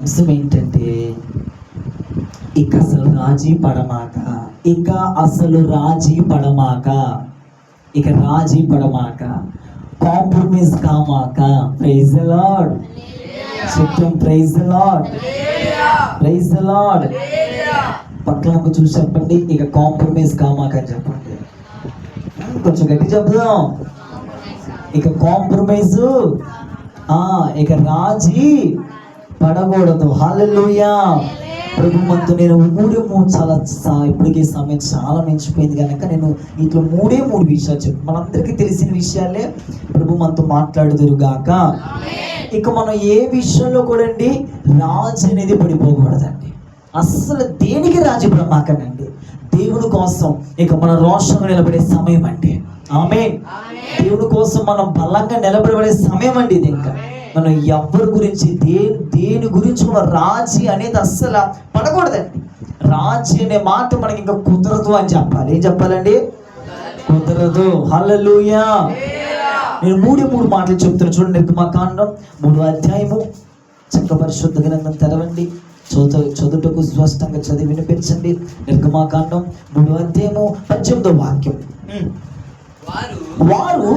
అంశం ఏంటంటే ఇక అసలు రాజీ పడమాక, ఇక అసలు రాజీ పడమాక, ఇక రాజీ పడమాక, కాంప్రమైజ్ కామాక. Praise the lord. సత్యం. Praise the lord. Praise the lord. పక్కనకు చూసి చెప్పండి, ఇక కాంప్రమైజ్ కామాక అని చెప్పండి. కొంచెం గట్టి చెప్దాం. ఇక కాంప్రమైజ్, ఇక రాజీ పడకూడదు. హల్లెలూయా. ప్రభు మనతో నేను చాలా ఇప్పటికీ సమయం చాలా మించిపోయింది కనుక నేను ఇట్లా మూడు విషయాలు చెప్పు, మనందరికీ తెలిసిన విషయాలే ప్రభు మనతో మాట్లాడుదురుగాక. ఇక మనం ఏ విషయంలో కూడా అండి రాజు అనేది పడిపోకూడదండి. అస్సలు దేనికి రాజీ పడమాకనండి. దేవుని కోసం ఇక మన రోషంగా నిలబడే సమయం అండి. ఆమేన్. దేవుని కోసం మనం బలంగా నిలబడే సమయం అండి ఇది. ఇంకా మనం ఎవరి గురించి దేని గురించి మనం రాజీ అనేది అస్సలు పడకూడదండి. రాజీ అనే మాట మనకి ఇంకా కుదరదు అని చెప్పాలి. ఏం చెప్పాలండి? కుదరదు. హల్లెలూయా. నేను మూడు మాటలు చెప్తాను చూడండి. నిర్గమకాండం 3వ అధ్యాయము. చక్క పరిశుద్ధ గ్రంథం తెరవండి, చదువుటకు స్పష్టంగా చదివి వినిపించండి. నిర్గమకాండం 3వ అధ్యాయము 18వ వాక్యం. వారు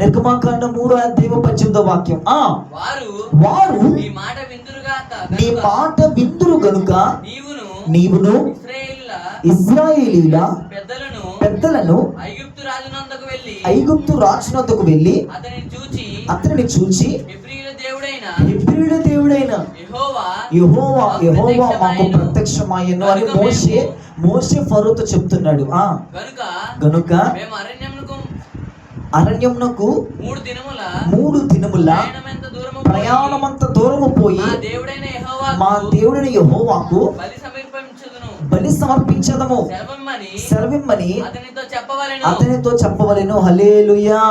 నిర్గమకాండం 3వ అధ్యాయము 18వ వాక్యం. వారు నీ మాట విందురు గనుక నీవును ఇశ్రాయేలీయుల పెద్దలను ఐగుప్తు రాజునందుకు వెళ్ళి అతనిని చూచి హెబ్రీయుల దేవుడైన యెహోవా మాకు ప్రత్యక్షమయ్యను అని మోషే ఫరోతో చెప్తున్నాడు. గనుక అరణ్యమునకు 3 దినముల ప్రయాణమంత దూరము పోయి మా దేవుడైన యెహోవాకు బలి సమర్పించదము సెలవిమ్మని అతనితో చెప్పవలెను. హల్లెలూయా.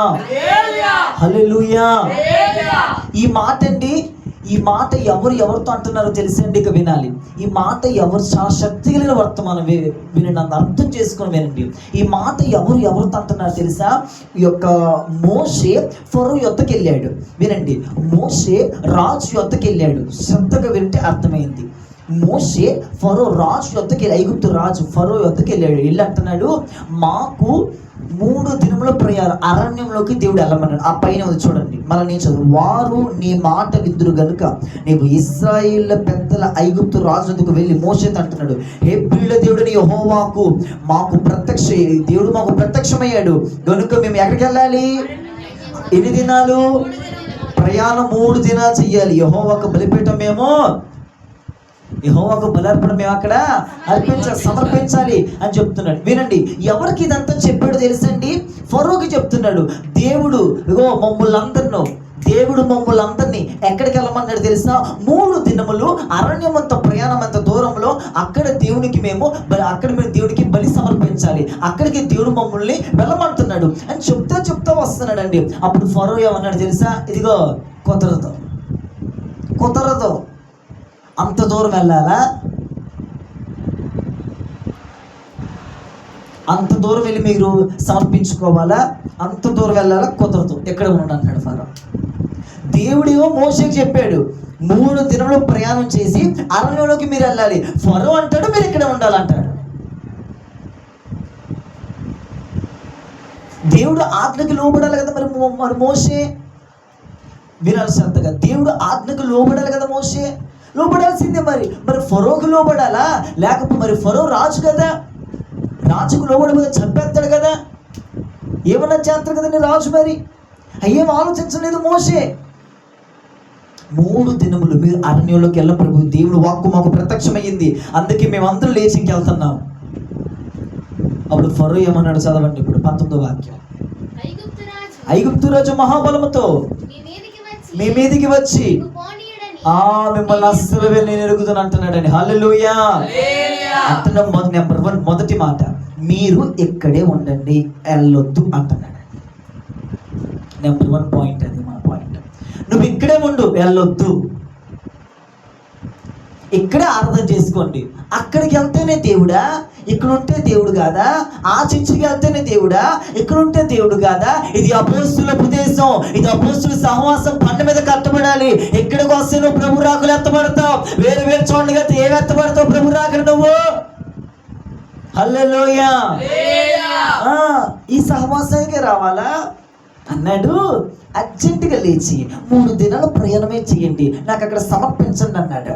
హల్లెలూయా. ఈ మాట అండి, ఈ మాట ఎవరితో అంటున్నారో తెలిసండి. ఇక వినాలి. ఈ మాట చాలా శక్తి కలిగిన వర్తమానం. వినండి, అర్థం చేసుకుని వినండి. ఈ మాట ఎవరితో అంటున్నారో తెలుసా? ఈ యొక్క మోషే ఫరో యొద్దకు వెళ్ళాడు. వినండి, మోషే రాజు యొద్దకు వెళ్ళాడు. శ్రద్ధగా వింటే అర్థమైంది. మోషే ఫరో రాజు యొద్దకు వెళ్ళి, ఐగుప్తు రాజు ఫరో యొద్దకు వెళ్ళాడు. వెళ్ళి అంటున్నాడు, మాకు 3 దినముల ప్రయాణం అరణ్యంలోకి దేవుడు వెళ్ళమన్నాడు. ఆ పైన చూడండి, మళ్ళీ నేను చదువు. వారు నీ మాట విందురు గనుక నీవు ఇశ్రాయేలు పెద్దల ఐగుప్తు రాజుకు వెళ్ళి మోషేతో అంటున్నాడు, హెబ్రీయుల దేవుడని యెహోవాకు దేవుడు మాకు ప్రత్యక్షమయ్యాడు గనుక మేము ఎక్కడికి వెళ్ళాలి? ఎన్ని దినాలు ప్రయాణం? 3 దినాలు చెయ్యాలి. యెహోవాకు బలిపీఠం మేము యెహోవాకు బలర్పణ మేము అక్కడ సమర్పించాలి అని చెప్తున్నాడు. వినండి, ఎవరికి ఇదంతా చెప్పాడు తెలుసండి? ఫరోకి చెప్తున్నాడు. దేవుడు మమ్మల్ని ఎక్కడికి వెళ్ళమన్నాడు తెలుసా? 3 దినములు అరణ్యమంత ప్రయాణం అంత దూరంలో అక్కడ మేము దేవుడికి బలి సమర్పించాలి. అక్కడికి దేవుడు మమ్మల్ని వెళ్ళమంటున్నాడు అని చెప్తా వస్తున్నాడు అండి. అప్పుడు ఫరో ఏమన్నాడు తెలుసా? ఇదిగో కుదరదు. అంత దూరం వెళ్ళాలా? అంత దూరం వెళ్ళి మీరు సమర్పించుకోవాలా? అంత దూరం వెళ్ళాలా? కుదరదు. ఎక్కడ ఉండండి అంటాడు ఫరో. దేవుడేమో మోషేకి చెప్పాడు 3 దినములు ప్రయాణం చేసి అరణ్యంలోకి మీరు వెళ్ళాలి. ఫరో అంటాడు మీరు ఇక్కడ ఉండాలంటాడు. దేవుడు ఆజ్ఞకి లోబడాలి కదా మరి మోషే. వినాలి శ్రద్ధగా. దేవుడు ఆజ్ఞకు లోబడాలి కదా మోషే. లోబడాల్సిందే. మరి ఫరోకు లోబడాలా? లేకపోతే మరి ఫరో రాజు కదా, రాజుకు లోబడిపోతే చంపేస్తాడు కదా, ఏమన్నా చేస్తారు కదండి రాజు. మరి అయ్యేం ఆలోచించలేదు మోషే. 3 దినములు మీరు అరణ్యంలోకి వెళ్ళ ప్రభు, దేవుడు వాక్కు మాకు ప్రత్యక్షమయ్యింది, అందుకే మేమందరూ లేచి ఇంకెళ్తున్నాం. అప్పుడు ఫరో ఏమన్నాడు? చదవండి ఇప్పుడు 19వ వాక్యం. ఐగుప్తు రాజు మహాబలముతో మీ మీదికి వచ్చి మిమ్మల్ని అస్సలు నేను ఎరుగుతాను అంటున్నాడని. హల్లెలూయా. అంటున్నా. నెంబర్ 1 మొదటి మాట, మీరు ఇక్కడే ఉండండి, వెళ్ళొద్దు అంటున్నాడు. Number 1 point. అది మన పాయింట్. నువ్వు ఇక్కడే ఉండు, వెళ్ళొద్దు. ఇక్కడే ఆరాధన చేసుకోండి. అక్కడికి వెళ్తేనే దేవుడా, ఇక్కడ ఉంటే దేవుడు కాదా? ఆ చర్చికి వెళ్తేనే దేవుడా, ఇక్కడ ఉంటే దేవుడు కాదా? ఇది అపోస్తుల ప్రదేశం, ఇది అపోస్తుల సహవాసం, పంట మీద కట్టబడాలి. ఇక్కడికి వస్తే నువ్వు ప్రభు రాకులు ఎత్తబడతావు. వేరు వేరు చోట్లకి వెళ్తే ఏమి ఎత్తబడతావు? ప్రభు రాకులు నువ్వు. హల్లెలూయా. ఈ సహవాసానికి రావాలా అన్నాడు. అర్జెంటుగా లేచి 3 దినాల ప్రయాణమే చేయండి, నాకు అక్కడ సమర్పించండి అన్నాడు.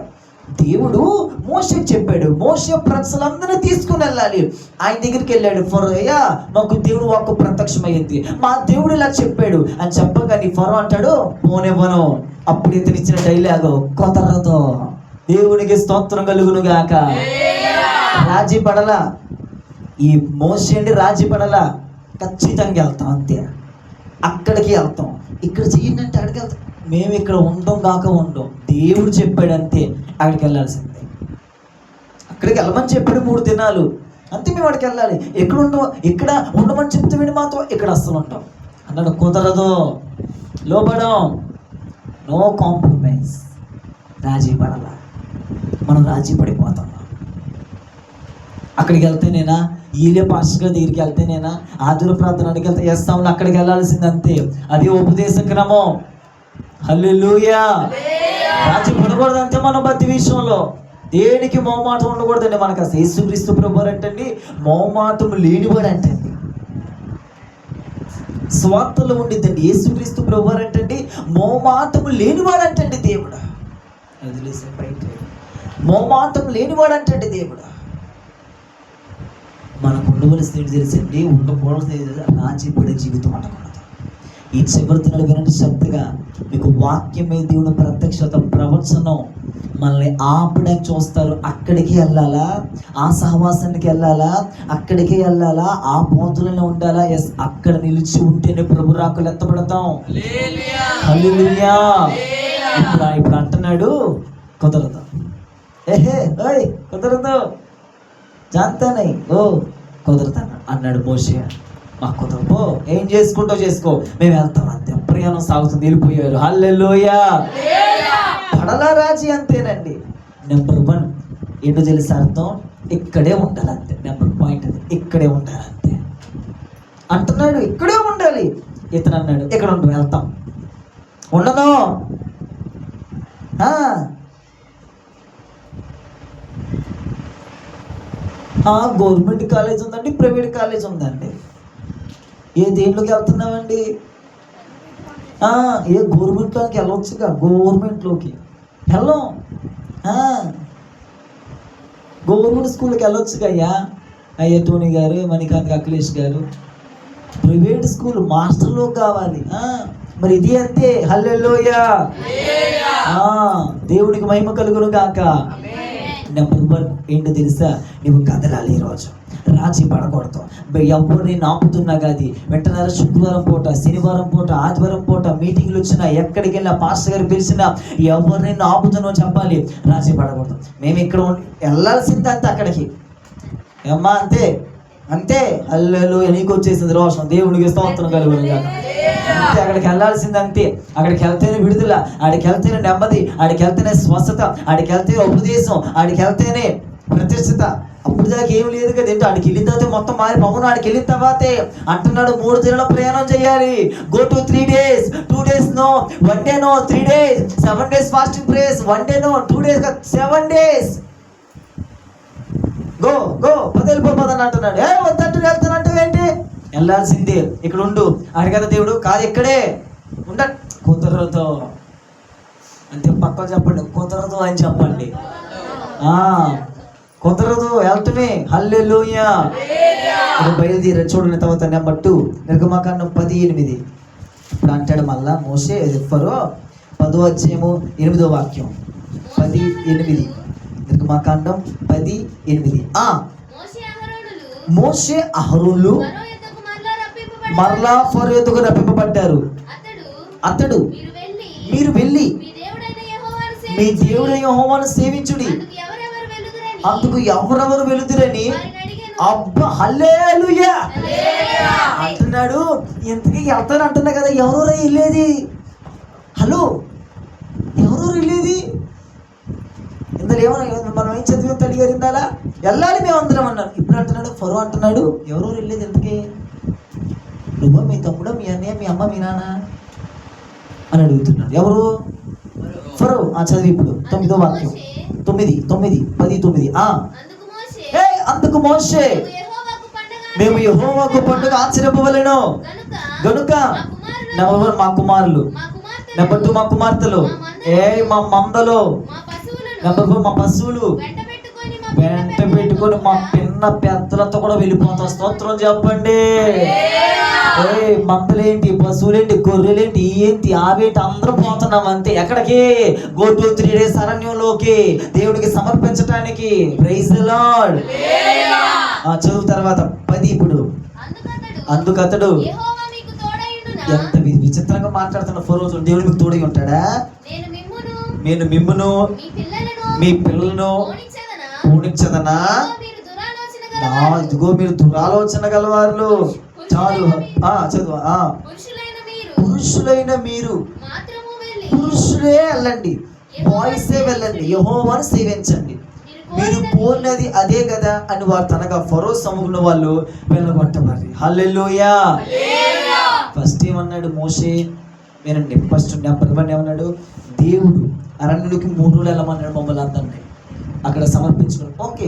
దేవుడు మోషేకి చెప్పాడు, మోషే ప్రజలందరినీ తీసుకుని వెళ్ళాలి. ఆయన దగ్గరికి వెళ్ళాడు. ఫరోయా, మాకు దేవుడు వాక్కు ప్రత్యక్షమైంది, మా దేవుడు ఇలా చెప్పాడు అని చెప్పగానే ఫరో అంటాడు, పోనేవను. అప్పుడు ఇతను ఇచ్చిన డైలాగు కుదరదు. దేవునికి స్తోత్రం కలుగును గాక. రాజీ పడలా ఈ మోషే అండి, రాజీ పడలా. ఖచ్చితంగా వెళ్తాం, అంతే. అక్కడికి వెళ్తాం. ఇక్కడ చేయండి అంటే అక్కడికి వెళ్తాం. మేము ఇక్కడ ఉండం కాక ఉండం, దేవుడు చెప్పాడు అంతే, అక్కడికి వెళ్ళాల్సిందే. అక్కడికి వెళ్ళమని చెప్పాడు 3 దినాలు అంతే, మేము అక్కడికి వెళ్ళాలి. ఎక్కడ ఉంటాం? ఇక్కడ ఉండమని చెప్తే విని మాత్రం ఇక్కడ అస్సలు ఉంటాం అన్నాడు. కుదరదు, లోబడం, నో కాంప్రమైజ్. రాజీ పడాల. మనం రాజీ పడిపోతాం. అక్కడికి వెళ్తేనేనా, ఈలే పాస్టర్ గారి దగ్గరికి వెళ్తేనేనా, ఆదిర ప్రార్థన అడిగి వెళ్తే వేస్తామని అక్కడికి వెళ్ళాల్సింది అంతే. అది ఉపదేశ క్రమం. హల్లెలూయా. రాజీ పడకూడదు అంతే. మనం ప్రతి విషయంలో దేనికి మోమాటం ఉండకూడదండి. మనకు అసలు యేసుక్రీస్తు ప్రభువారు అంటండి మోమాటం లేనివాడు అంటండి. స్వార్థలో ఉండిద్దండి. యేసుక్రీస్తు ప్రభువారు అంటండి మోమాటం లేనివాడు అంటండి దేవుడు. వదిలేసే బయట మోమాటం లేనివాడు అంటండి దేవుడు. మనకు ఉండవలసిన తెలిసండి, ఉండకూడదు రాజీ పడే జీవితం అనకూడదు. ఈ చివరి దినాలు వినండి శ్రద్ధగా. మీకు వాక్యమే దేవుని ప్రత్యక్షత, ప్రవచనం మనల్ని ఆపడానికి చూస్తారు. అక్కడికి వెళ్ళాలా, ఆ సహవాసానికి వెళ్ళాలా, అక్కడికి వెళ్ళాలా, ఆ పోతులలో ఉండాలా. ఎస్, అక్కడ నిలిచి ఉంటేనే ప్రభు రాకులు ఎత్తబడతాం. హల్లెలూయా. ఇప్పుడు అంటున్నాడు కుదరదు. ఓయ్ కుదరదు, జాంతానై ఓ కుదరతాను అన్నాడు మోషే. మాకు కుదరపో, ఏం చేసుకుంటో చేసుకో, మేము వెళ్తాం అంతే. ప్రయాణం సాగుతుంది, వెళ్ళిపోయారు. హల్లెలూయా. పడలా రాజీ అంతేనండి. నెంబర్ 1 ఏంటో తెలిసి అర్థం, ఇక్కడే ఉండాలి అంతే. నెంబర్ పాయింట్ అది, ఇక్కడే ఉండాలి అంతే అంటున్నాడు. ఇక్కడే ఉండాలి. ఇతను అన్నాడు ఇక్కడ ఉండు, వెళ్తాం. ఉండను. గవర్నమెంట్ కాలేజ్ ఉందండి, ప్రైవేట్ కాలేజ్ ఉందండి. ఏ దేంట్లోకి వెళ్తున్నామండి? ఏ గవర్నమెంట్లోకి వెళ్ళవచ్చుగా, గవర్నమెంట్లోకి వెళ్ళం. గవర్నమెంట్ స్కూల్కి వెళ్ళొచ్చుగా అయ్యా టోనీ గారు, మణికాంత్ అఖిలేష్ గారు. ప్రైవేట్ స్కూల్ మాస్టర్లో కావాలి. మరి ఇది అంతే. హల్లెలూయా. దేవునికి మహిమ కలుగును గాక. నెంబర్ 1 ఏంటో తెలుసా, నువ్వు కదలాలి. ఈరోజు రాజీ పడకూడదు. ఎవరిని నాపుతున్నా కాదు, వెంటనే శుక్రవారం పూట, శనివారం పూట, ఆదివారం పూట మీటింగ్లు వచ్చినా, ఎక్కడికి వెళ్ళినా, పాస్టర్ గారు పిలిచినా ఎవరిని నాపుతున్నావు చెప్పాలి. రాజీ పడకూడదు. మేము ఇక్కడ వెళ్ళాల్సిందే అంతే. అక్కడికి ఏమ్మా అంతే అంతే. హల్లెలూయా. నీకు వచ్చేసింది రోషం, దేవునికి స్తోత్రం కలుగును గాక. అంతే, అక్కడికి వెళ్ళాల్సింది అంతే. అక్కడికి వెళ్తేనే విడుదల, ఆడికి వెళ్తేనే నెమ్మది, ఆడికి వెళ్తేనే స్వస్థత, ఆడికి వెళ్తే ఉపదేశం, ఆడికి వెళ్తేనే ప్రతిష్టత. అప్పుడు దాకా ఏం లేదు కదా. ఏంటో ఆడికి వెళ్ళిన తర్వాత మొత్తం మారి పవన్. ఆడికి వెళ్ళిన తర్వాతే అంటున్నాడు 3 దినాల ప్రయాణం చేయాలి. Go to 3 days, 2 days no, 1 day no, 3 days, 7 days fasting prayers, 1 day no, 2 days 7 days. Go go వెళ్ళిపోదని అంటున్నాడు. వద్దంటూ వెళ్తానంటే ఏంటి? వెళ్ళాల్సిందే. ఇక్కడ ఉండు అడిగదా దేవుడు. కాదు ఇక్కడే ఉండ. కుదరదు అంతే. పక్కన చెప్పండి, కుదరదు అని చెప్పండి. కుదరదు, వెళ్తమే. హల్లెలూయా. బయలుదేరారు. చూడండి తర్వాత నెంబర్ 2 నిర్గమకాండం 10:8. ఇప్పుడు అంటాడు మళ్ళా మోషే ఫరో 10వ అధ్యాయము 8వ వాక్యం. 10:8 నిర్గమకాండం 10:8. మోషే అహరోనులు మరలా ఫరో యొద్దకు రప్పింపబడ్డారు. అతడు మీరు వెళ్ళి మీ దేవుడైన యెహోవాను సేవించుడి, అందుకు ఎవరెవరు వెళుతురని. అబ్బా హల్లెలూయా అంటున్నాడు. ఇంతకీ వెళ్తాను అంటున్నా కదా, ఎవరెవరు వెళ్ళేది? హలో, ఎవరెవరు వెళ్ళేది? ఇంత అందులో మనం ఏం చదివి తల్లి గారు ఇందాలా వెళ్ళాలి మేము అందరం అన్నాడు. ఇప్పుడు అంటున్నాడు ఫరో అంటున్నాడు ఎవరెవరు వెళ్ళేది ఎందుకే, నువ్వు మీ తమ్ముడు మీ అన్నయ్య మీ అమ్మ మీ నాన్న అని అడుగుతున్నాడు. ఎవరు? ఫరో. చదివి ఇప్పుడు 9వ వాక్యం 9, 10, 9. అందుకు మోషే మేము యెహోవాకు పండుగ ఆచరింపవలెను గనుక మా కుమారులు నెంబర్ 2 మా కుమార్తెలు మా మందలు నెంబర్ 4 మా పశువులు వెంట పెట్టుకొని మా పిన్న పెద్దలతో కూడా వెళ్ళిపోతాం. స్తోత్రం చెప్పండి. మందలేంటి, పశువులేంటి, గొర్రెలేంటి, ఏంటి, ఆవేంటి, అందరూ పోతున్నాం అంతే. ఎక్కడికి? గో టు 3 days అరణ్యంలోకి దేవుడికి సమర్పించటానికి. Praise the lord. చదువు తర్వాత 10 ఇప్పుడు. అందుకతడు ఎంత విచిత్రంగా మాట్లాడుతున్న ఫరో, దేవుడు మీకు తోడై ఉంటాడా? నేను మిమ్మును మీ పిల్లలను పోనిచ్చదనా? ఇదిగో మీరు దురాలోచన గలవారు. చాలు. చదువు. పురుషులైన మీరు పురుషులే వెళ్ళండి, బాయ్సే వెళ్ళండి, యెహోవాను సేవించండి, మీరు కోరినది అదే కదా అని వారు తనగా ఫరో సముఖంలో వాళ్ళు వెళ్ళగొట్టబడి. హల్లెలూయా. ఫస్ట్ ఏమన్నాడు మోషే వినండి. ఫస్ట్ నెంబర్ 1 ఏమన్నాడు? దేవుడు అరణ్యుడికి 3 రోజులు వెళ్ళమన్నాడు మమ్మల్ని అందరినీ. అక్కడ సమర్పించుకోండి ఓకే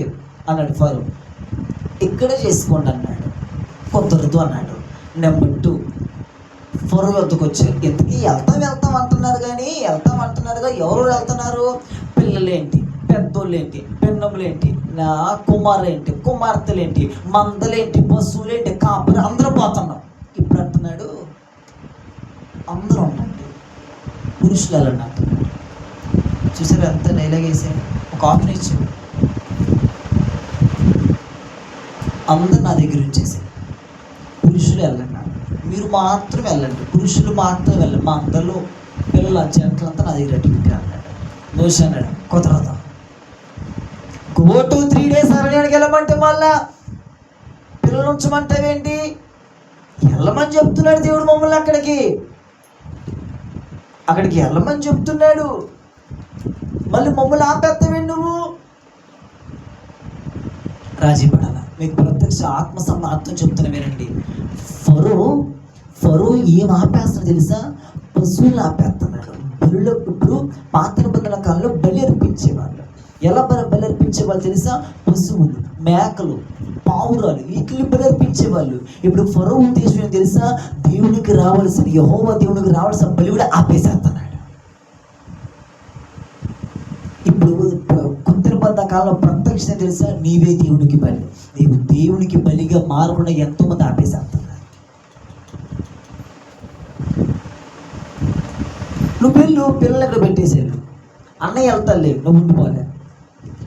అన్నాడు ఫరో. ఇక్కడే చేసుకోండి అన్నాడు. కుదరదు అన్నాడు. నెంబర్ 2 ఫరో వద్దకు వచ్చారు. ఎందుకు వెళ్తాం అంటున్నారు కానీ ఎవరు వెళ్తున్నారు? పిల్లలేంటి, పెద్దోళ్ళేంటి, పెన్నములేంటి, నా కుమారులేంటి, కుమార్తెలేంటి, మందలేంటి, పశువులేంటి, కాపరి అందరూ పోతున్నాం. ఇప్పుడు అంటున్నాడు అందరూ ఉండండి, పురుషులు వెళ్ళండి అంటున్నాడు. చూసారు ఎంత డైలాగేసే ఒక ఆప్షన్ ఇచ్చాడు. అందరు నా దగ్గర ఉంచేసి పురుషులు వెళ్ళండి, మీరు మాత్రం వెళ్ళండి, పురుషులు మాత్రం వెళ్ళండి, మా అందరిలో పిల్లలు చెట్లంతా నా దగ్గర అట్టుకుంటే అన్నాడు. మోషే అన్నాడు కుదరదు. గో టు 3 days అరణ్యానికి వెళ్ళమంటే మళ్ళా పిల్లలు ఉంచమంటావేంటి? వెళ్ళమని చెప్తున్నాడు దేవుడు మమ్మల్ని. అక్కడికి వెళ్ళమని చెప్తున్నాడు, మళ్ళీ మమ్మల్ని ఆపేస్తావేంటి నువ్వు? రాజీ పడాల. మీకు ప్రత్యక్ష ఆత్మ అర్థం చెప్తున్నా వినండి. ఫరో ఏం ఆపేస్తున్నాడు తెలుసా? పశువులను ఆపేస్తున్నాడు. బలులు ఇప్పుడు పాత నిబంధనల కాలంలో బలి అర్పించేవాళ్ళు. ఎలా బలి అర్పించేవాళ్ళు తెలుసా? పశువులు, మేకలు, పావురాలు, వీటిని బలి అర్పించేవాళ్ళు. ఇప్పుడు ఫరో ఉద్దేశం ఏం తెలుసా? దేవునికి రావాల్సిన, యెహోవా దేవునికి రావాల్సిన బలి కూడా ఆపేసేస్తున్నాడు. ఇప్పుడు కొత్త నిబంధన కాలంలో ప్రత్యక్ష తెలుసా? నీవే దేవునికి బలి. నీవు దేవునికి బలిగా మారకుండా ఎంతో మంది ఆపేసేస్తున్నారు. నువ్వు వెళ్ళు, పిల్లలు ఎక్కడ పెట్టేసేళ్ళు. అన్నయ్య వెళ్తాలే, నువ్వు ఉండిపోలే.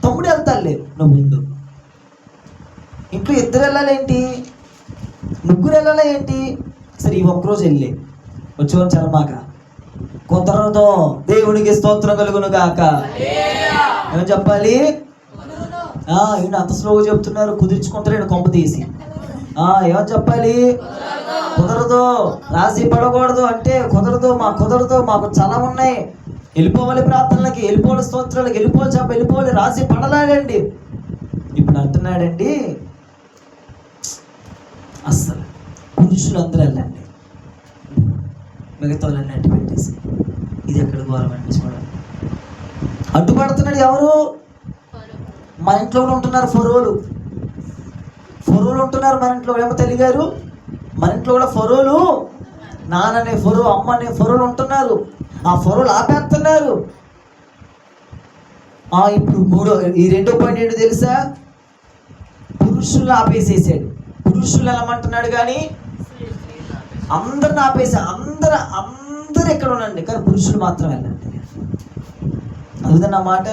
తమ్ముడు వెళ్తాలే, నువ్వు ఉండు. ఇంట్లో 2 వెళ్ళాలేంటి, 3 వెళ్ళాలా ఏంటి? సరే ఈ ఒక్కరోజు వెళ్ళి వచ్చేవారు చరమాక కుదరదు. దేవునికి స్తోత్రం కలుగును గాక. ఏమని చెప్పాలి? ఈయన అంత స్లోగా చెప్తున్నారు, కుదుర్చుకుంటారు కొంప తీసి. ఏమని చెప్పాలి? కుదరదు. రాసి పడకూడదు అంటే కుదరదు, మాకు చాలా ఉన్నాయి, వెళ్ళిపోవాలి, ప్రార్థనలకి వెళ్ళిపోవాలి, స్తోత్రాలకి వెళ్ళిపోవాలి, రాసి పడలాడండి. ఇప్పుడు అంటున్నాడండి అస్సలు పురుషులు అందరూ వెళ్ళండి, మిగతా వాళ్ళని అడ్డు పెట్టేసి. ఇది ఎక్కడ ఘోరం అంటే చూడండి. అడ్డుపడుతున్నాడు ఎవరు? మన ఇంట్లో ఉంటున్నారు ఫరోలు ఉంటున్నారు మన ఇంట్లో. ఏమో తెలియగారు మన ఇంట్లో కూడా ఫరోలు, నాన్ననే ఫరో, అమ్మనే ఫరోలు ఉంటున్నారు. ఆ ఫరోలు ఆపేస్తున్నారు. ఇప్పుడు ఈ 2వ పాయింట్ ఏంటో తెలుసా? పురుషులు ఆపేసేసాడు. పురుషులు వెళ్ళమంటున్నాడు కానీ అందరిని ఆపేసా. అందరు ఎక్కడ ఉండండి కానీ పురుషులు మాత్రం వెళ్ళండి. అన్నమాట.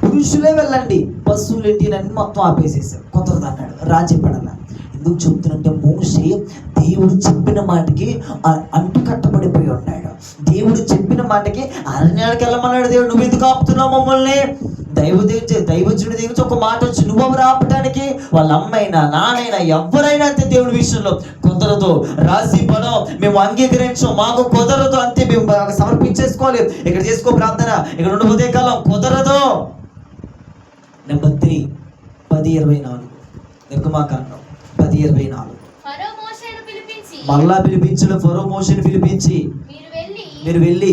పురుషులే వెళ్ళండి, పశువులు ఏంటి అన్ని మొత్తం ఆపేసేసారు. కుదరదు అన్నాడు. రాజీ పడాల. ఎందుకు చెప్తున్నంటే మోషే దేవుడు చెప్పిన మాటకి అంటుకట్టబడిపోయి ఉన్నాడు. దేవుడు చెప్పిన మాటకి అరణ్యానికి వెళ్ళమన్నాడు దేవుడు. నువ్వు ఎందుకు ఆపుతున్నావు మమ్మల్ని? దైవజనుడి దగ్గర ఒక మాట వచ్చి నువ్వు ఆపటానికి వాళ్ళ అమ్మైనా నాన్నైనా ఎవరైనా అంతే దేవుడి విషయంలో కుదరదు. రాసి పడం, మేము అంగీకరించాం, మాకు కుదరదు అంతే, మేము సమర్పించేసుకోవాలి. ఇక్కడ చేసుకో ప్రార్థన, ఇక్కడ ఉండిపోతే కాలం కుదరదు. నెంబర్ 3 10:24 నిర్గమాకాండం 10:24. మళ్ళా పిలిపించడం. ఫరో మోషేని పిలిపించి మీరు వెళ్ళి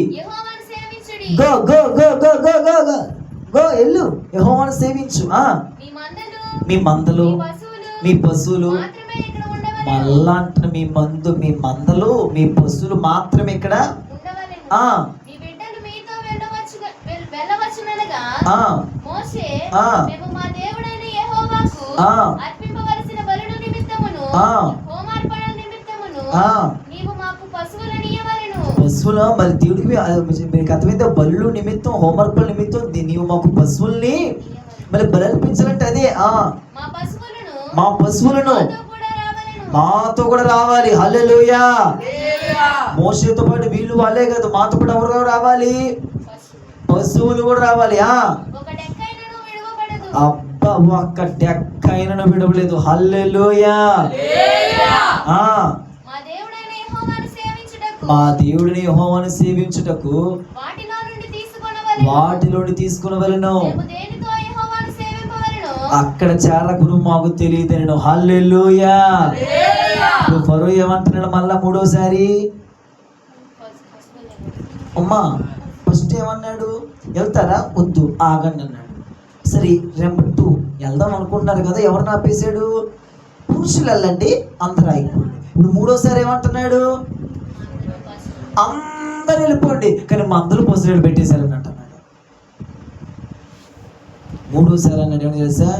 go go go go go go go go ఎల్లు యెహోవాను సేవించు. మీ మందలు మీ పశువులు మళ్ళా అంటున్న మీ మందలు మీ పశువులు మాత్రమే ఇక్కడ పశువుల మరి దేవుడికి మీకు అర్థమైతే బలు నిమిత్తం హోంవర్క్ల నిమిత్తం నీవు మాకు పశువుల్ని మరి బలర్పించాలంటే అదే మా పశువులను మాతో కూడా రావాలి. హల్లెలూయా. మోషేతో పాటు వీళ్ళు వాళ్ళే కాదు, మాతో పాటు ఎవరు రావాలి? పశువులు కూడా రావాలి. అబ్బా ఒక్క డెక్కైనను విడవలేదు. హల్లెలూయా. మా దేవుడిని యెహోవాను సేవించుటకు వాటిలోని తీసుకొనవలెను. అక్కడ చేరకును మాకు తెలియదు. హల్లెలూయా. ఇప్పుడు ఫరో ఏమంటున్నాడు మళ్ళా మూడోసారి? అమ్మా ఫస్ట్ ఏమన్నాడు? వెళ్తారా? వద్దు, ఆగండి అన్నాడు. సరే నెంబర్ 2 వెళ్దాం అనుకుంటున్నారు కదా, ఎవరిని ఆపేశాడు? పురుషులు వెళ్ళండి, అందరూ అయిపోండి. ఇప్పుడు మూడోసారి ఏమంటున్నాడు? అందరు వెళ్ళిపోండి, కానీ మందులు పశువులు పెట్టేశారు అని అంటున్నాడు. మూడోసారి అన్నాడు ఏమని తెలుసా?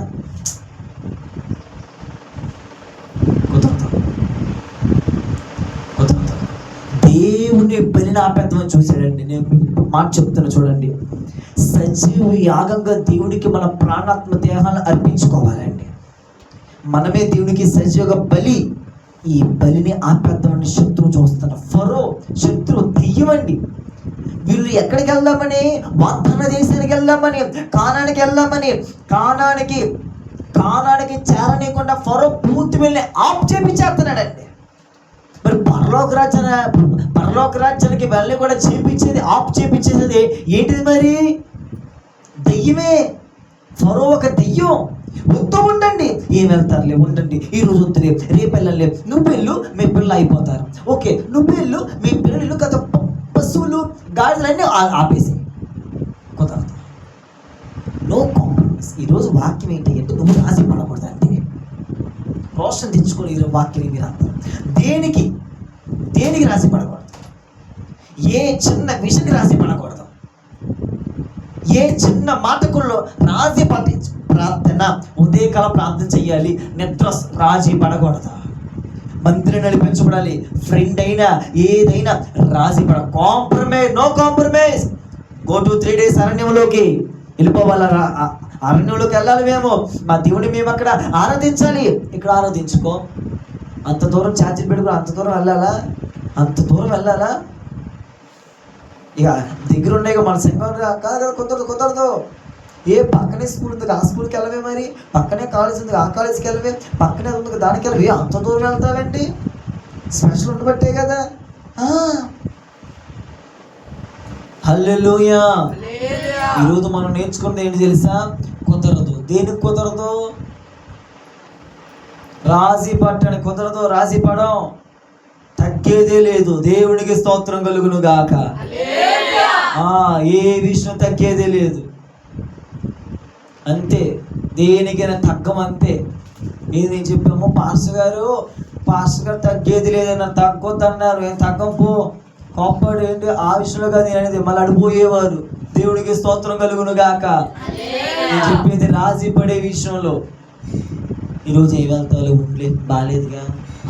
దేవుని బలిని ఆపేద్దామని చూశాడండి. నేను మాట చెప్తున్నా చూడండి. సజీవ యాగంగా దేవుడికి మన ప్రాణాత్మ దేహాలను అర్పించుకోవాలండి. మనమే దేవునికి సజీవ బలి. ఈ బలిని ఆపేద్దామని శత్రువు చూస్తున్న ఫరో శత్రువు దెయ్యమండి. వీళ్ళు ఎక్కడికి వెళ్దామని? వాగ్దాన దేశానికి వెళ్దామని, కానానికి చేరనీయకుండా ఫరో పూర్తి వెళ్ళి ఆప్ చేపించేస్తున్నాడండి. మరి పరలోక రాజ్యానికి వెళ్ళి కూడా ఆప్ చేపించేది ఏంటిది? మరి దెయ్యమే. ఫరో ఒక దెయ్యం. వద్దు, ఉండండి, ఏం వెళ్తారులే, ఉండండి, ఈ రోజు వద్దులే, రేపు వెళ్ళలే, నువ్వు వెళ్ళు, మీ పిల్లలు అయిపోతారు. ఓకే, నువ్వు వెళ్ళు, మీ పిల్లలు కదా పశువులు గాడిదలన్నీ ఆపేసి కుదరదు. No compromise. ఈరోజు వాక్యం ఏంటి అంటే నువ్వు రాజీ పడకూడదు. అంటే రోషన్ తెచ్చుకొని ఈరోజు వాక్యం మీరు అంటారు. దేనికి రాజీ పడకూడదు? ఏ చిన్న విషయానికి రాజీ పడకూడదు. ఏ చిన్న మాటకుల్లో రాజీ ప్రార్థన, ఉదయకాల ప్రార్థన చెయ్యాలి. నిద్ర రాజీ పడకూడదు. మంత్రి నడిపించబడాలి. ఫ్రెండ్ అయినా ఏదైనా రాజీ పడ. Compromise, no compromise. Go to 3 days అరణ్యంలోకి వెళ్ళిపోవాలి. అరణ్యంలోకి వెళ్ళాలి. మేము మా దేవుడిని మేము అక్కడ ఆరాధించాలి. ఇక్కడ ఆరాధించుకో. అంత దూరం ఛార్జీలు పెట్టుకో. అంత దూరం వెళ్ళాలా? ఇక దగ్గర ఉన్నాయి మన సంఘం కాదు. కుదరదు. ఏ పక్కనే స్కూల్ ఉంది, ఆ స్కూల్కి వెళ్ళవే, మరి పక్కనే కాలేజ్ ఉంది, ఆ కాలేజీకి వెళ్ళవే, పక్కనే ఉంది దానికి వెళ్ళవే, అంత దూరం వెళ్తావేంటి? స్పెషల్ ఉండబట్టే కదా. హల్లెలూయా. ఈరోజు మనం నేర్చుకున్నది ఏంటి తెలుసా? కుదరదు. దేనికి కుదరదు? రాజీ పట్టని కుదరదు. రాజీ పడం, తగ్గేదే లేదు. దేవునికి స్తోత్రం కలుగును గాక. ఏ విషయం తగ్గేదే లేదు. అంతే, దేనికైనా తగ్గమంతే. ఏది చెప్పాము? పాస్టర్ గారు తగ్గేది లేదన్న, తగ్గొద్దన్నారు. ఏం తగ్గంపో, కోప్పడు ఏంటి ఆ విషయంలో కాదు అనేది మళ్ళీ అడిపోయేవారు. దేవుడికి స్తోత్రం కలుగును గాక. నేను చెప్పేది రాజీ పడే విషయంలో. ఈరోజు ఏ వెళ్తాలో ఉండలేదు, బాగాలేదుగా,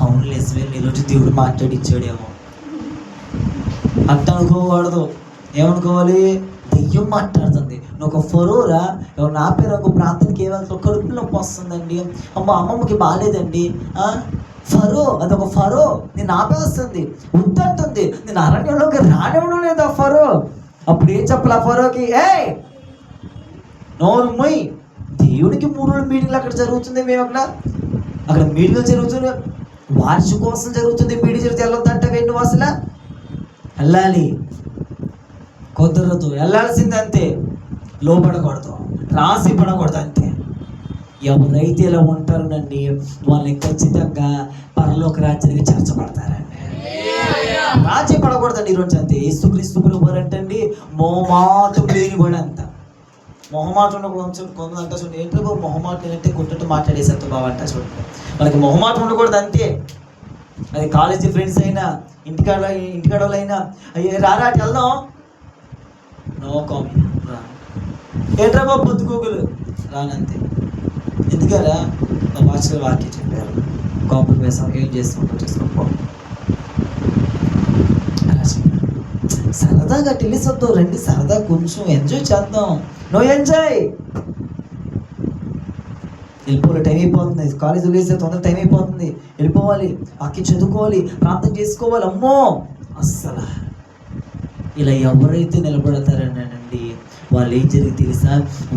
అవును లేసే ఈరోజు దేవుడు మాట్లాడిచ్చాడేమో అట్ట అనుకోకూడదు. ఏమనుకోవాలి? దెయ్యం మాట్లాడుతుంది. నువ్వు ఒక ఫరోరా, ఎవరు నా పేరు ఒక ప్రార్థనకి ఏమవుతుందో కడుపులో నొప్పి వస్తుందండి, అమ్మమ్మకి బాగాలేదండి. ఫరో, అదొక ఫరో, నేను ఆపేస్తుంది, వద్దంటుంది, నేను అరణ్యంలోకి రానివ్వడం లేదు ఆ ఫరో. అప్పుడు ఏం చెప్పాలి ఆ ఫరోకి? నోరు మొయ్. దేవుడికి 3 రోజుల మీటింగ్లు అక్కడ జరుగుతుంది. మేము అక్కడ మీటింగ్లు జరుగుతుంది, వార్షికోత్సవం జరుగుతుంది. మీటింగ్ జరిగితే వెళ్ళొద్దంటే వెండి వాసులా వెళ్ళాలి. కుదరదు, వెళ్ళాల్సింది అంతే. లోపడకూడదు, రాసి పడకూడదు అంతే. ఎవరైతే ఇలా ఉంటారోనండి వాళ్ళని ఖచ్చితంగా పరలోక రాజ్యానికి చేర్చబడతారండి. రాజ్యం పడకూడదండి. ఈరోజు అంతే. యేసుక్రీస్తు ప్రభువారు అంటండి మొహమాటం లేనివాడు అంత. మొహమాటం ఉండకూడదు. కొంతమంది అంట చూడండి, ఏంటో బాబు మొహమాటం ఏంటంటే కొట్టట్టు మాట్లాడేసేంత బాబు అంట చూడండి. మనకి మొహమాటం ఉండకూడదు అంతే. అది కాలేజీ ఫ్రెండ్స్ అయినా ఇంటికాడ అయినా అయ్యే రారా అటు వెళ్దాం, నో కామెంట్. ఏంట్రా బాబు పొద్దుకోగులు రానంతే. ఎందుకరా మా మాస్టర్ వాక్యం చెప్పారు, కాంప్రమైజ్ ఏం చేస్తుంటో చేసుకో. అలా చెప్పారు. సరదాగా తెలిసొద్దు రండి, సరదా కొంచెం ఎంజాయ్ చేద్దాం. No enjoy. వెళ్ళిపోవాలి, టైం అయిపోతుంది. కాలేజీలో వేసే తొందర టైం అయిపోతుంది, వెళ్ళిపోవాలి, వాక్యం చదువుకోవాలి, ప్రార్థన చేసుకోవాలి. అమ్మో అస్సలు ఇలా ఎవరైతే నిలబడతారనండి వాళ్ళు ఏం జరిగి తెలుసా,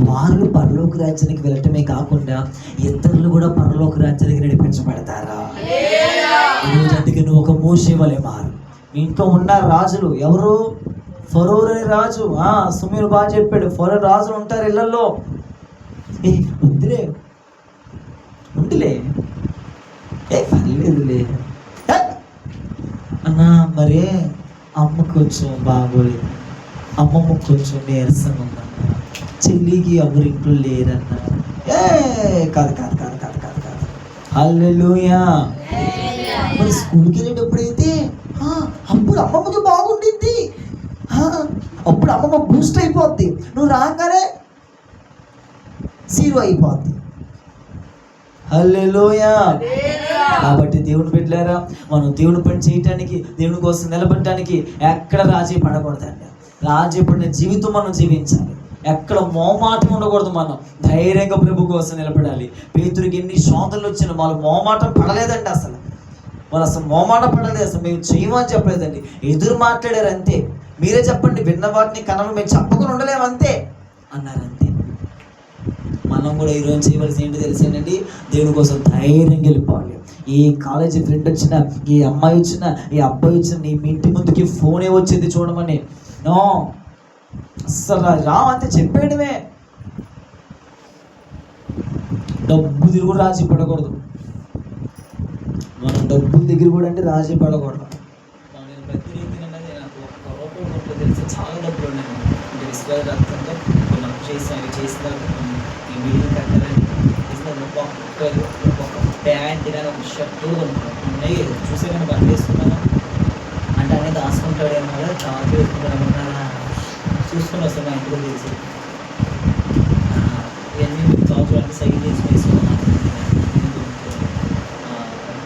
వాళ్ళు పరలోక రాజ్యానికి వెళ్ళటమే కాకుండా ఇతరులు కూడా పరలోక రాజ్యానికి నడిపించబడతారా. ఈరోజు అందుకే నువ్వు ఒక మోషే వలె మారు. మీ ఇంట్లో ఉన్న రాజులు ఎవరు? ఫరో అనే రాజు. సుమీర్ బాగా చెప్పాడు, ఫరో రాజులు ఉంటారు ఇళ్లలో. ఉందిలే పర్లేదులే అన్నా, మరే అమ్మ కొంచెం బాగోలేదు, అమ్మమ్మ కొంచెం నీరసంగా ఉందన్న, చెల్లికి ఎవరింట్లో లేరన్నా. కాదు. హల్లెలూయా. మరి స్కూల్కి వెళ్ళేటప్పుడైతే అప్పుడు అమ్మమ్మకి బాగుంటుంది, అప్పుడు అమ్మమ్మ బూస్ట్ అయిపోద్ది, నువ్వు రాగానే జీరో అయిపోద్ది. హల్లెలూయా. కాబట్టి దేవుని బిడ్డలారా, మనం దేవుని పని చేయటానికి, దేవుని కోసం నిలబడటానికి ఎక్కడ రాజీ పడకూడదండి. రాజీ పడిన జీవితం మనం జీవించాలి. ఎక్కడ మోమాటం ఉండకూడదు. మనం ధైర్యంగా ప్రభు కోసం నిలబడాలి. పేతురికి ఎన్ని శోధనలు వచ్చిన వాళ్ళు మోమాటం పడలేదండి. వాళ్ళు అసలు మోమాట పడలేదు. అసలు మేము చేయమని చెప్పలేదండి, ఎదురు మాట్లాడారు అంతే. మీరే చెప్పండి, విన్న వాటిని కనలు మేము చెప్పకుండా ఉండలేము అంతే అన్నారంతే. మనం కూడా ఈరోజు చేయవలసి ఏంటి తెలిసేనండి, దేవుని కోసం ధైర్యంగా వెళ్ళిపోవాలి. ఏ కాలేజీ ఫ్రెండ్ వచ్చినా, ఏ అమ్మాయి వచ్చినా, ఏ అబ్బాయి వచ్చినా, నీ ఇంటి ముందుకి ఫోనే వచ్చింది చూడమని, నో అస్సలు రావంతే చెప్పేయడమే. డబ్బు తిరుగు రాజీ పడకూడదు. మనం డబ్బుల దగ్గర కూడా అంటే రాజీ పడకూడదు. నేను ప్రతి రీతిగా నాకు ఒక్క రూపాయి కొట్లో తెలిసి చాలా డబ్బులు ఉన్నాయి. అంటే విశ్వాసంతో కొన్ని చేసిన ఈ బిల్డింగ్ కట్టాలని ఒక్కొక్క ప్యాంట్ కానీ ఒక షర్ట్ ఉన్నాయి. చూసే కానీ బట్టలు వేసుకున్నాను అంటే అనేది దాచుకుంటాడేమో కదా, చాలా వేసుకుంటాడేమన్నా చూసుకుని వస్తాను. మా ఇంట్లో తెలిసి ఇవన్నీ మీకు జాబ్స్ అంటే సైకిల్ చేసి వేసుకున్నాను.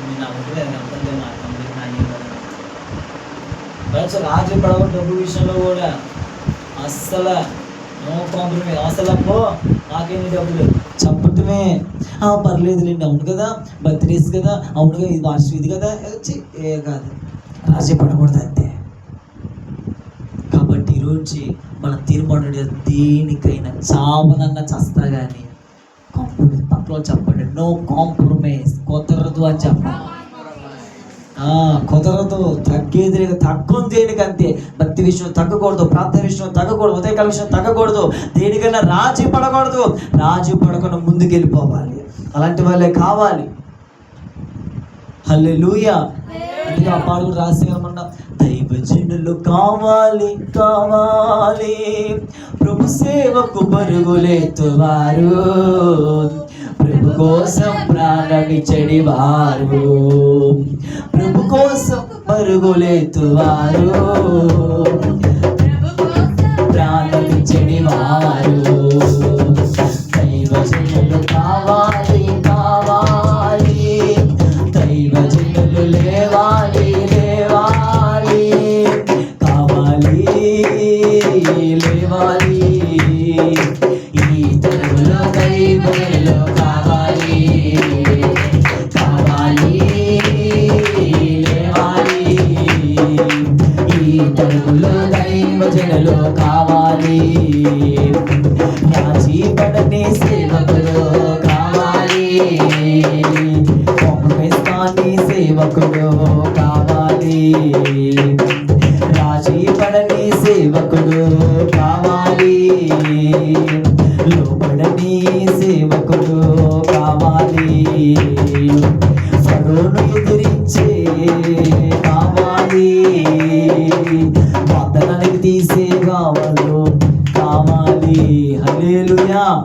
నేను అవ్వట్లేదు అర్థం నా కంపెనీ నాయన కదా. రాజు పడవ డబ్బు విషయంలో కూడా అస్సలు నో కాంప్రమైజ్. అసలు అప్పో నాకేమి డబ్బులు చెప్పటమే, పర్లేదులేండి, అవును కదా, బర్త్డేస్ కదా, అవునుగా, ఇది వార్షిక ఇది కదా, ఏ కాదు, రాజీ పడకూడదు అంతే. కాబట్టి ఈరోజు మన తీర్మానం దేనికైనా చావనన్నా చస్తా కానీ కాంప్రమైజ్. పక్కలో చెప్పండి, నో కాంప్రమైజ్. కుదరదు అని చెప్పండి. కుదరదు. తగ్గేది తక్కువ దేనికి అంతే. భక్తి విషయం తగ్గకూడదు, ప్రార్థన విషయం తగ్గకూడదు, ఉదయకాల విషయం తగ్గకూడదు, దేనికైనా రాజీ పడకూడదు. రాజీ పడకుండా ముందుకు వెళ్ళిపోవాలి. అలాంటి వాళ్ళే కావాలి. హల్లెలూయా. అందుకే ఆ పాడు రాసేమన్నా, దైవజనులు కావాలి కావాలి, ప్రభు సేవకు పరుగులెత్తువారు, ప్రభు కోసం ప్రాణమిచ్చడి వారు, ప్రభు కోసం పరుగులెత్తువారు, ప్రాణమిచ్చడి వారు. దైవజనులు కావాలి కావాలి, దైవజనులు లేవాలి లేవాలి, కావాలి లేవాలి. ఈ తరువులో దైవజనులు కావాలి కావాలి లేవాలి, ఈ తరువులో దైవజనులు కావాలి. రాజీ పడని సేవకులు కావాలి, కాంప్రమైజ్ కాని సేవకుడు కావాలి, రాజీ పడని సేవకుడు కావాలి, లోబడని సేవకుడు కావాలి, ఫరోను ఎదిరించే కావాలి, వాగ్దానానికి తీసేగా వాళ్ళు కావాలి. హల్లెలూయా.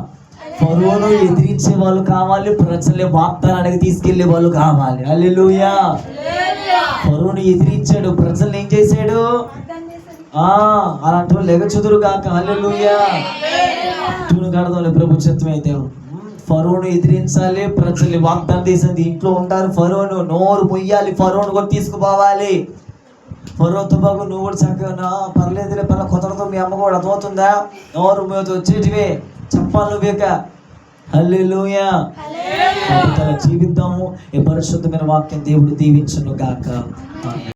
ఫరోను ఎదిరించే వాళ్ళు కావాలి, ప్రజల్ని వాగ్దానానికి తీసుకెళ్లే వాళ్ళు కావాలి. హల్లెలూయా. ఫరోను ఎదిరించాడు, ప్రజల్ని ఏం చేశాడు? అలాంటి వాళ్ళు ఎగచుదురు కాక. హల్లెలూయా. చూడగడదాం ప్రభు చిత్తం అయితే. ఫరోను ఎదిరించాలి, ప్రజల్ని వాగ్దానం చేసింది. ఇంట్లో ఉంటారు ఫరోను, నోరు మొయ్యాలి, ఫరోను కూడా తీసుకుపోవాలి. ఫరోతో బాగు నువ్వు కూడా చక్కగా పర్లేదులే, కొత్తతో మీ అమ్మ కూడా అర్థమవుతుందా, నోరు మీద వచ్చేటివే చెప్పాలి నువ్వేక. హల్లెలూయా. జీవిద్దాము. ఈ పరిశుద్ధమైన వాక్యం దేవుడు దీవించును గాక.